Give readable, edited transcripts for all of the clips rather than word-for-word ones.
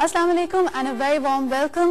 Assalamu alaikum and a very warm welcome.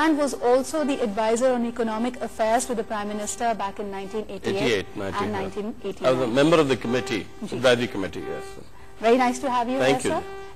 and was also the advisor on economic affairs to the Prime Minister back in 1988 and 1989. I was a member of the committee, advisory committee. Yes. Very nice to have you Thank here, you. sir.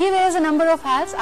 He wears a number of hats.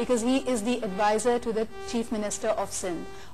because he is the advisor to the Chief Minister of Sindh.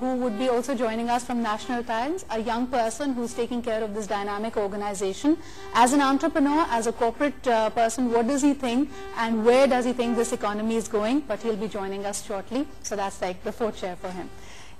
who would be also joining us from National Times, a young person who's taking care of this dynamic organization. As an entrepreneur, as a corporate person, what does he think and where does he think this economy is going? But he'll be joining us shortly, so that's like the fourth chair for him.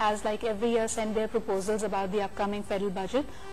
has like every year sent their proposals about the upcoming federal budget.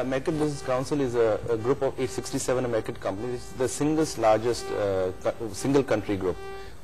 American Business Council is a group of 867 American companies. It's the single country group.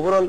overall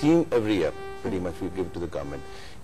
theme every year pretty much we give to the government.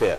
fair.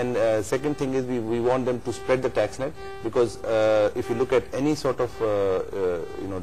And second thing is we want them to spread the tax net because if you look at any sort of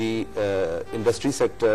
the industry sector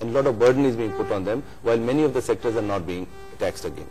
and a lot of burden is being put on them while many of the sectors are not being taxed again.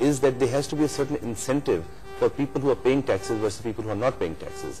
is that there has to be a certain incentive for people who are paying taxes versus people who are not paying taxes.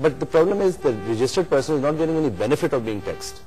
but the problem is the registered person is not getting any benefit of being taxed.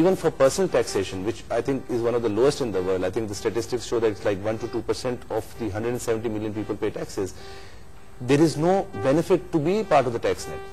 even for personal taxation, which I think is one of the lowest in the world, I think the statistics show that it's like 1 to 2% of the 170 million people pay taxes. There is no benefit to be part of the tax net.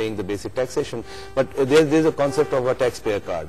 paying the basic taxation. But there's a concept of a taxpayer card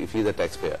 if he is a taxpayer.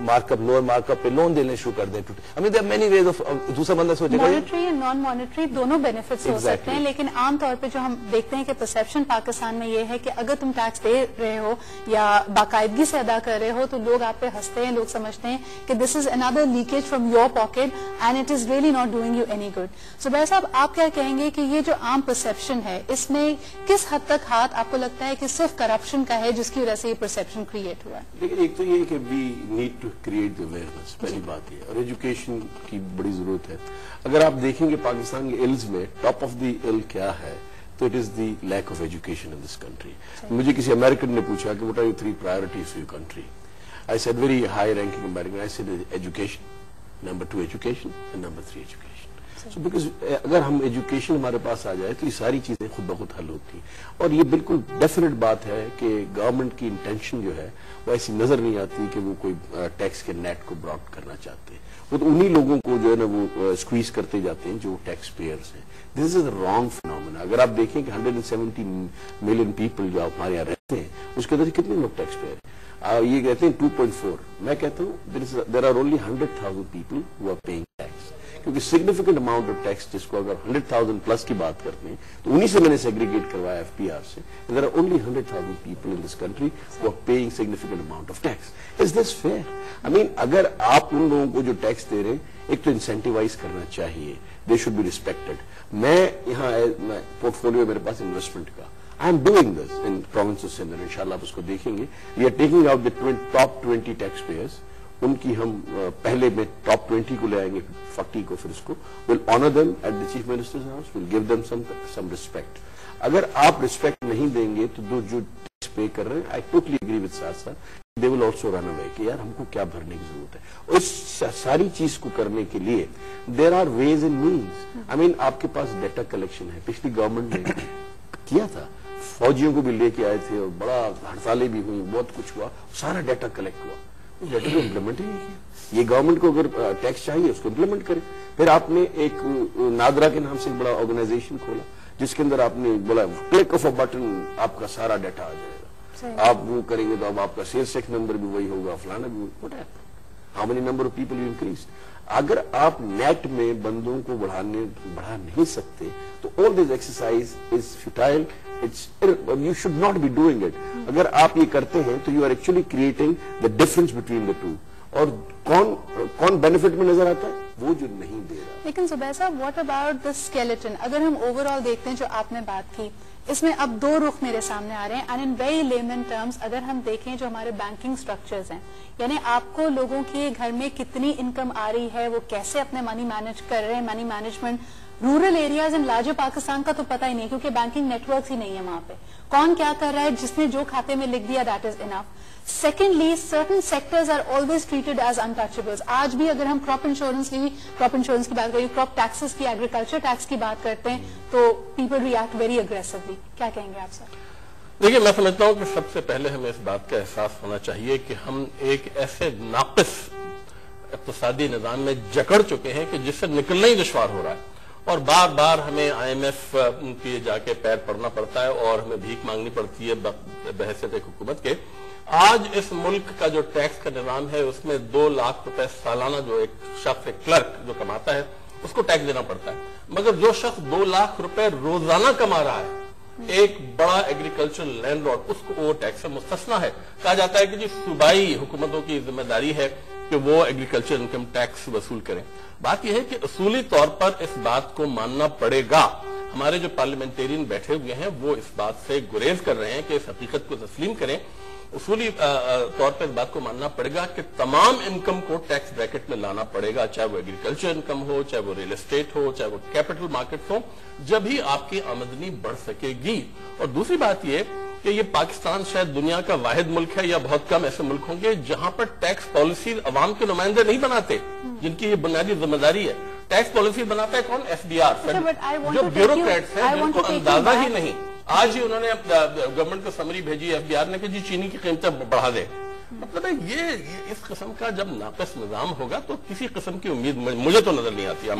Mark up lower mark up پہ loan دینے شروع کر دیں. Many ways of. دوسرا بندہ سوچے گا monetary and non monetary دونوں بینیفٹس ہو سکتے ہیں, لیکن عام طور پہ جو ہم دیکھتے ہیں کہ پرسیپشن پاکستان میں یہ ہے کہ اگر تم ٹیکس دے رہے ہو یا باقاعدگی سے ادا کر رہے ہو تو لوگ آپ پہ ہنستے ہیں, لوگ سمجھتے ہیں کہ دس از اندر leakage from your pocket and it is really not doing you any good. Zubair صاحب, آپ کیا کہیں گے کہ یہ جو عام پرسیپشن ہے اس میں کس حد تک ہاتھ آپ کو لگتا ہے کہ صرف کرپشن کا ہے جس کی وجہ سے یہ پرسیپشن کریٹ ہوا ہے؟ لیکن ایک تو یہ کہ we need to create the awareness, پہلی بات یہ, اور ایجوکیشن کی بڑی ضرورت ہے. اگر آپ دیکھیں گے پاکستان کے علز میں ٹاپ آف دی ال کیا ہے تو it is the lack of education in this country. مجھے کسی امریکن نے پوچھا کہ what are your 3 priorities for your country? I said very high ranking American. I said education, number 2 education, and number 3 education. So because اگر ہم education ہمارے پاس آ جائے تو یہ ساری چیزیں خود بخود حل ہوتی ہیں. اور یہ بالکل ڈیفینیٹ بات ہے کہ گورنمنٹ کی انٹینشن جو ہے وہ ایسی نظر نہیں آتی کہ وہ کوئی ٹیکس کے نیٹ کو براڈ کرنا چاہتے ہیں. وہ تو انہی لوگوں کو جو ہے نا وہ اسکویز کرتے جاتے ہیں جو ٹیکس پیئرس ہیں. دس از اے رانگ فینومینا. اگر آپ دیکھیں کہ 170 ملین پیپل جو ہمارے یہاں رہتے ہیں اس کے اندر کتنے لوگ ٹیکس پیئر ہیں؟ یہ کہتے ہیں 2.4. میں کہتا ہوں there are only 100,000 people who are paying tax. کیونکہ سگنیفیکنٹ اماؤنٹ آف ٹیکس جس کو اگر 100,000 پلس کی بات کرتے ہیں تو انہی سے میں نے سیگریگیٹ کروایا FPR سے. There are only 100,000 people in this country who are paying significant amount of tax. Is this fair? I mean, اگر آپ ان لوگوں کو جو ٹیکس دے رہے ہیں ایک تو انسینٹیوائز کرنا چاہیے. They should be respected. میں یہاں پورٹ فولیو میرے پاس انویسٹمنٹ کا. I am doing this in province of Sindh. انشاءاللہ آپ اس کو دیکھیں گے. We are taking out the top 20 tax payers. ان کی ہم پہلے میں ٹاپ 20 کو لے آئیں گے, 40 کو, پھر اس کو we'll honor them at the chief minister's house, we'll give them some respect. اگر آپ ریسپیکٹ نہیں دیں گے تو جو ٹیکس پے کر رہے ہیں, I totally agree with ساتھ they will also run away کہ یار ہم کو کیا بھرنے کی ضرورت ہے. اور اس ساری چیز کو کرنے کے لیے there are ways and means. I mean, آپ کے پاس ڈیٹا کلیکشن ہے. پچھلی گورنمنٹ نے کیا تھا, فوجیوں کو بھی لے کے آئے تھے اور بڑا ہڑتالیں بھی ہوئی, بہت کچھ ہوا, سارا ڈیٹا کلیکٹ ہوا, ڈیٹا کو امپلیمنٹ ہی نہیں کیا. یہ گورنمنٹ کو اگر ٹیکس چاہیے اس کو امپلیمنٹ کرے. پھر آپ نے ایک نادرا کے نام سے ایک بڑا آرگنائزیشن کھولا جس کے اندر آپ نے بولا کلک آف اے بٹن آپ کا سارا ڈیٹا آ جائے گا, آپ وہ کریں گے تو اب آپ کا سیلز ٹیکس نمبر بھی وہی ہوگا, فلانا بھی. How many number of people you increase. اگر آپ نیٹ میں بندوں کو بڑھا نہیں سکتے تو all this exercise is futile. You should not be doing it. اگر آپ یہ کرتے ہیں تو you are actually creating the difference between the two. اور کون بینیفٹ میں نظر آتا ہے؟ وہ جو نہیں دے رہا. لیکن زبیر صاحب, واٹ اباؤٹ دا اسکیلیٹن؟ اگر ہم اوور آل دیکھتے ہیں جو آپ نے بات کی, اس میں اب 2 رخ میرے سامنے آ رہے ہیں. And in very lemon terms اگر ہم دیکھیں جو ہمارے بینکنگ سٹرکچرز ہیں, یعنی آپ کو لوگوں کی گھر میں کتنی انکم آ رہی ہے, وہ کیسے اپنے منی مینج کر رہے ہیں, money management rural areas in larger Pakistan کا تو پتہ ہی نہیں کیونکہ بینکنگ نیٹ ورکس ہی نہیں ہے وہاں پہ. کون کیا کر رہا ہے, جس نے جو کھاتے میں لکھ دیا that is enough. Secondly, certain sectors are always treated as untouchables. آج بھی اگر ہم crop insurance کی بات کریں, crop taxes کی, agriculture tax کی بات کرتے ہیں تو people react very aggressively. کیا کہیں گے آپ سر؟ دیکھیے, میں سمجھتا ہوں کہ سب سے پہلے ہمیں اس بات کا احساس ہونا چاہیے کہ ہم ایک ایسے ناقص اقتصادی نظام میں جکڑ چکے ہیں کہ جس سے نکلنا ہی دشوار ہو رہا ہے, اور بار بار ہمیں IMF کی جا کے پیر پڑنا پڑتا ہے اور ہمیں بھیک مانگنی پڑتی ہے بحیثیت ایک حکومت کے. آج اس ملک کا جو ٹیکس کا نظام ہے اس میں 2 لاکھ روپے سالانہ جو ایک شخص, ایک کلرک جو کماتا ہے اس کو ٹیکس دینا پڑتا ہے. مگر جو شخص 2 لاکھ روپے روزانہ کما رہا ہے, ایک بڑا ایگریکلچر لینڈ لارڈ, اس کو وہ ٹیکس سے مستثنا ہے. کہا جاتا ہے کہ جی صوبائی حکومتوں کی ذمہ داری ہے کہ وہ ایگریکلچر انکم ٹیکس وصول کریں. بات یہ ہے کہ اصولی طور پر اس بات کو ماننا پڑے گا. ہمارے جو پارلیمنٹیرین بیٹھے ہوئے ہیں وہ اس بات سے گریز کر رہے ہیں کہ اس حقیقت کو تسلیم کریں. اصولی طور پر اس بات کو ماننا پڑے گا کہ تمام انکم کو ٹیکس بریکٹ میں لانا پڑے گا, چاہے وہ ایگریکلچر انکم ہو, چاہے وہ ریل اسٹیٹ ہو, چاہے وہ کیپٹل مارکیٹ ہو, جب ہی آپ کی آمدنی بڑھ سکے گی. اور دوسری بات یہ کہ یہ پاکستان شاید دنیا کا واحد ملک ہے یا بہت کم ایسے ملک ہوں گے جہاں پر ٹیکس پالیسی عوام کے نمائندے نہیں بناتے, جن کی یہ بنیادی ذمہ داری ہے. ٹیکس پالیسی بناتا ہے کون؟ FBR, جو بیوروکریٹس ہیں جن کو اندازہ ہی نہیں. آج ہی انہوں نے گورنمنٹ کو سمری بھیجی FBR نے کہ جی چینی کی قیمتیں بڑھا دے. مطلب یہ اس قسم کا جب ناقص نظام ہوگا تو کسی قسم کی امید مجھے تو نظر نہیں آتی.